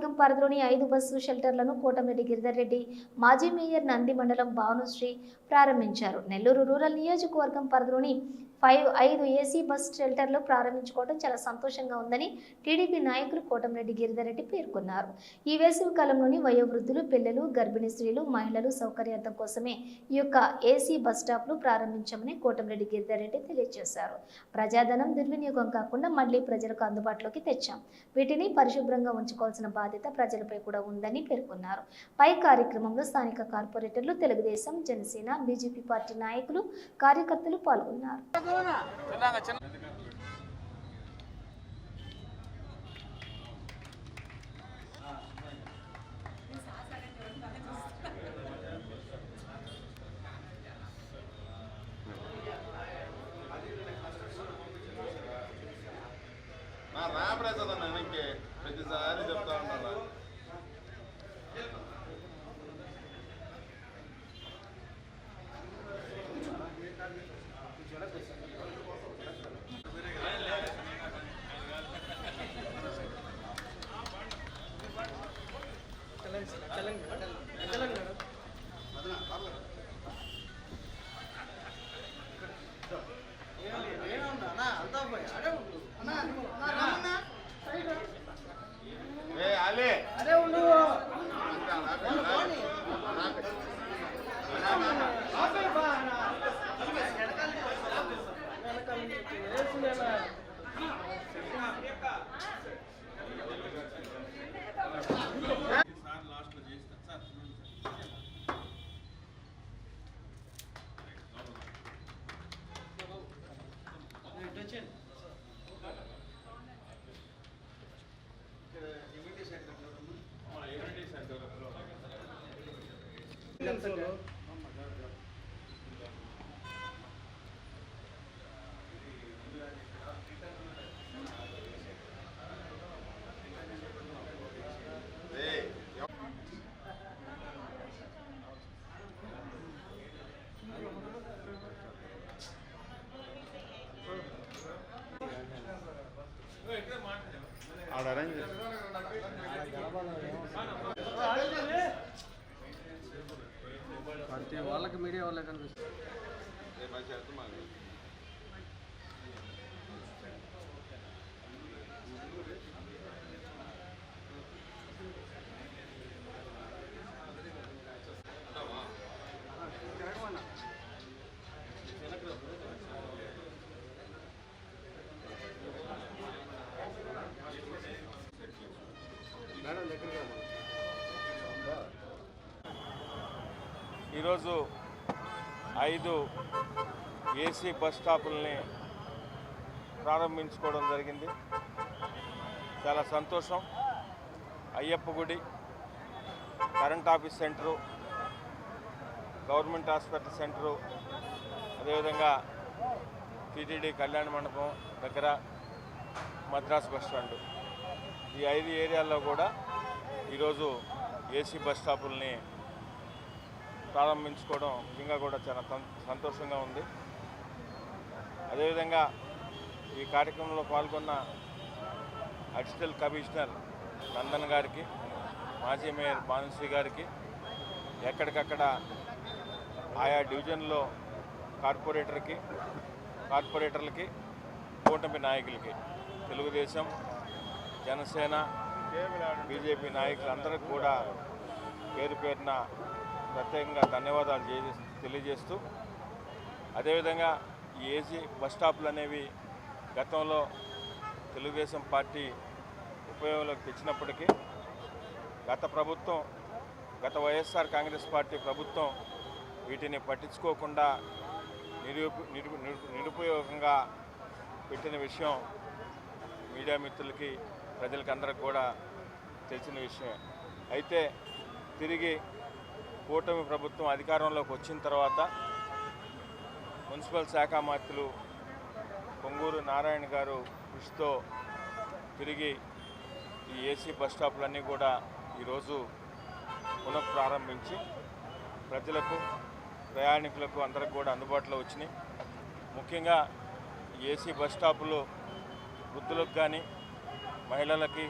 నియోజకవర్గం పరిధిలోని 5 బస్సు షెల్టర్లను కోటమిరెడ్డి గిరిధర్ రెడ్డి మాజీ మేయర్ నంది మండలం భానుశ్రీ ప్రారంభించారు. నెల్లూరు రూరల్ నియోజకవర్గం పరిధిలోని 5 ఏసీ బస్ షెల్టర్లు ప్రారంభించుకోవడం చాలా సంతోషంగా ఉందని టీడీపీ నాయకులు కోటమిరెడ్డి గిరిధర్ రెడ్డి పేర్కొన్నారు. ఈ వేసవి కాలంలోని వయోవృద్ధులు, పిల్లలు, గర్భిణీ స్త్రీలు, మహిళలు సౌకర్యార్థం కోసమే ఈ యొక్క ఏసీ బస్ స్టాప్లు ప్రారంభించామని కోటమిరెడ్డి గిరిధర్ రెడ్డి తెలియజేశారు. ప్రజాధనం దుర్వినియోగం కాకుండా మళ్లీ ప్రజలకు అందుబాటులోకి తెచ్చాం. వీటిని పరిశుభ్రంగా ఉంచుకోవాల్సిన బాధ్యత ప్రజలపై కూడా ఉందని పేర్కొన్నారు. పై కార్యక్రమంలో స్థానిక కార్పొరేటర్లు, తెలుగుదేశం, జనసేన, బీజేపీ పార్టీ నాయకులు, కార్యకర్తలు పాల్గొన్నారు. ప్రతిసారి చెప్తా ఉండాలా వాళ్ళకి మీడియా వాళ్ళకి కనిపిస్తుంది. ఈరోజు 5 ఏసీ బస్ స్టాపుల్ని ప్రారంభించుకోవడం జరిగింది. చాలా సంతోషం. అయ్యప్ప గుడి, current office centre, government hospital centre, అదేవిధంగా టీటీడీ కళ్యాణ మండపం దగ్గర మద్రాస్ బస్ స్టాండు, ఈ 5 ఏరియాల్లో కూడా ఈరోజు ఏసీ బస్ స్టాపుల్ని ప్రారంభించుకోవడం నిజంగా కూడా చాలా సంతోషంగా ఉంది. అదేవిధంగా ఈ కార్యక్రమంలో పాల్గొన్న అడిషనల్ కమిషనర్ నందన్ గారికి, మాజీ మేయర్ భానుశ్రీ గారికి, ఎక్కడికక్కడ ఆయా డివిజన్లో కార్పొరేటర్లకి, కూటమి నాయకులకి, తెలుగుదేశం, జనసేన, బీజేపీ నాయకులందరికీ కూడా పేరు పేరున ప్రత్యేకంగా ధన్యవాదాలు తెలియజేస్తూ, అదేవిధంగా ఈ ఏసీ బస్ స్టాపులు అనేవి గతంలో తెలుగుదేశం పార్టీ ఉపయోగంలోకి తెచ్చినప్పటికీ గత వైఎస్ఆర్ కాంగ్రెస్ పార్టీ ప్రభుత్వం వీటిని పట్టించుకోకుండా నిరుపయోగంగా పెట్టిన విషయం మీడియా మిత్రులకి, ప్రజలకి అందరికి కూడా తెలిసిన విషయమే. అయితే తిరిగి కూటమి ప్రభుత్వం అధికారంలోకి వచ్చిన తర్వాత మున్సిపల్ శాఖ మంత్రులు పొంగూరు నారాయణ గారు కృషితో తిరిగి ఈ ఏసీ బస్ స్టాపులన్నీ కూడా ఈరోజు పునఃప్రారంభించి ప్రజలకు, ప్రయాణికులకు అందరికి కూడా అందుబాటులో వచ్చినాయి. ముఖ్యంగా ఏసీ బస్ స్టాపులు వృద్ధులకు కానీ, మహిళలకి,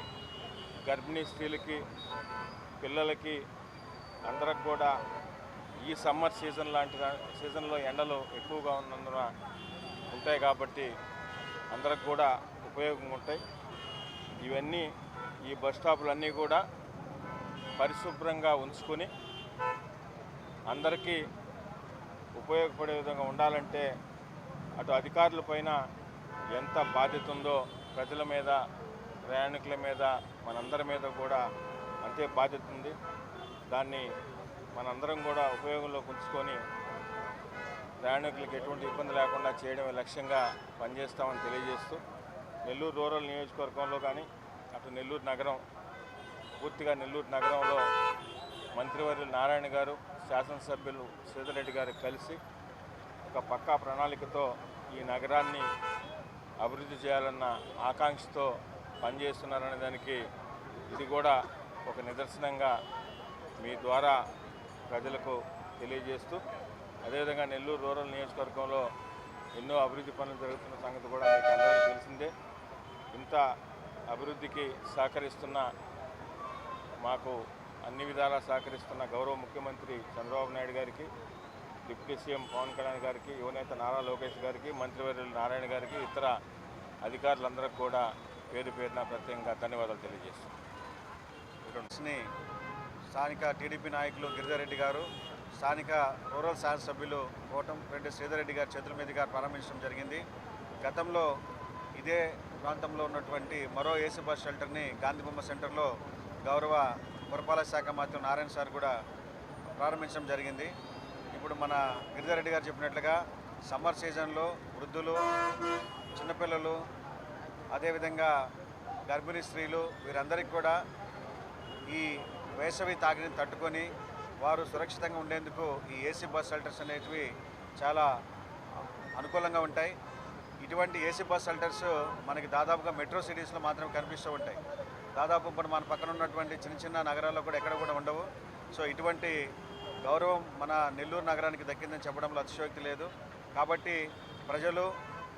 గర్భిణీ స్త్రీలకి, పిల్లలకి అందరికి కూడా ఈ సమ్మర్ సీజన్లో ఎండలు ఎక్కువగా ఉన్నందున ఉంటాయి కాబట్టి అందరికి కూడా ఉపయోగంగా ఉంటాయి. ఇవన్నీ ఈ బస్ స్టాపులన్నీ కూడా పరిశుభ్రంగా ఉంచుకొని అందరికీ ఉపయోగపడే విధంగా ఉండాలంటే అటు అధికారుల పైన ఎంత బాధ్యత ఉందో ప్రజల మీద, ప్రయాణికుల మీద, మనందరి మీద కూడా అంతే బాధ్యత ఉంది. దాన్ని మనందరం కూడా ఉపయోగంలోకి ఉంచుకొని ప్రయాణికులకు ఎటువంటి ఇబ్బంది లేకుండా చేయడమే లక్ష్యంగా పనిచేస్తామని తెలియజేస్తూ, నెల్లూరు రూరల్ నియోజకవర్గంలో కానీ అటు నెల్లూరు నగరం, పూర్తిగా నెల్లూరు నగరంలో మంత్రివర్యులు నారాయణ గారు, శాసనసభ్యులు శ్రీధర్ రెడ్డి గారు కలిసి ఒక పక్కా ప్రణాళికతో ఈ నగరాన్ని అభివృద్ధి చేయాలన్న ఆకాంక్షతో పనిచేస్తున్నారనే దానికి ఇది కూడా ఒక నిదర్శనంగా మీ ద్వారా ప్రజలకు తెలియజేస్తూ, అదేవిధంగా నెల్లూరు రూరల్ నియోజకవర్గంలో ఎన్నో అభివృద్ధి పనులు జరుగుతున్న సంగతి కూడా మీకు అందరికీ తెలిసిందే. ఇంత అభివృద్ధికి సహకరిస్తున్న, మాకు అన్ని విధాలా సహకరిస్తున్న గౌరవ ముఖ్యమంత్రి చంద్రబాబు నాయుడు గారికి, డిప్యూటీ సీఎం పవన్ కళ్యాణ్ గారికి, యువనేత నారా లోకేష్ గారికి, మంత్రివర్యులు నారాయణ గారికి, ఇతర అధికారులందరికీ కూడా పేరు పేరున ప్రత్యేకంగా ధన్యవాదాలు తెలియజేస్తున్నాను. స్థానిక టీడీపీ నాయకులు గిరిధర్ రెడ్డి గారు, స్థానిక రూరల్ శాసనసభ్యులు కోటంరెడ్డి శ్రీధర్ రెడ్డి గారి చేతుల మీదుగా ప్రారంభించడం జరిగింది. గతంలో ఇదే ప్రాంతంలో ఉన్నటువంటి మరో ఏసీ బస్ షెల్టర్ని గాంధీబొమ్మ సెంటర్లో గౌరవ పురపాలక శాఖ మంత్రి నారాయణ సార్ కూడా ప్రారంభించడం జరిగింది. ఇప్పుడు మన గిరిధర్ రెడ్డి గారు చెప్పినట్లుగా సమ్మర్ సీజన్లో వృద్ధులు, చిన్నపిల్లలు, అదేవిధంగా గర్భిణీ స్త్రీలు వీరందరికీ కూడా ఈ వేసవి తాకిడిని తట్టుకొని వారు సురక్షితంగా ఉండేందుకు ఈ ఏసీ బస్ షెల్టర్స్ అనేటివి చాలా అనుకూలంగా ఉంటాయి. ఇటువంటి ఏసీ బస్ షెల్టర్స్ మనకి దాదాపుగా మెట్రో సిటీస్లో మాత్రమే కనిపిస్తూ ఉంటాయి. దాదాపు ఇప్పుడు మన పక్కన ఉన్నటువంటి చిన్న చిన్న నగరాల్లో కూడా ఎక్కడ కూడా ఉండవు. సో ఇటువంటి గౌరవం మన నెల్లూరు నగరానికి దక్కిందని చెప్పడంలో అతిశయోక్తి లేదు. కాబట్టి ప్రజలు,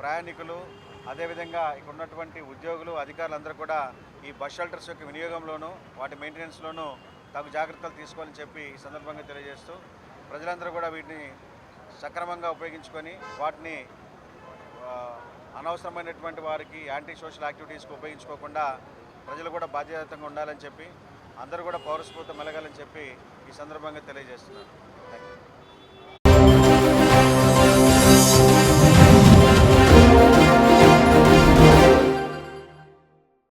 ప్రయాణికులు, అదేవిధంగా ఇక్కడ ఉన్నటువంటి ఉద్యోగులు, అధికారులందరూ కూడా ఈ బస్ షెల్టర్స్ యొక్క వినియోగంలోనూ వాటి మెయింటెనెన్స్లోనూ తగు జాగ్రత్తలు తీసుకోవాలని చెప్పి ఈ సందర్భంగా తెలియజేస్తూ, ప్రజలందరూ కూడా వీటిని సక్రమంగా ఉపయోగించుకొని వాటిని అనవసరమైనటువంటి వారికి యాంటీ సోషల్ యాక్టివిటీస్కి ఉపయోగించుకోకుండా ప్రజలు కూడా బాధ్యతంగా ఉండాలని చెప్పి, అందరూ కూడా పౌరస్ఫూర్తి మెలగాలని చెప్పి ఈ సందర్భంగా తెలియజేస్తున్నారు.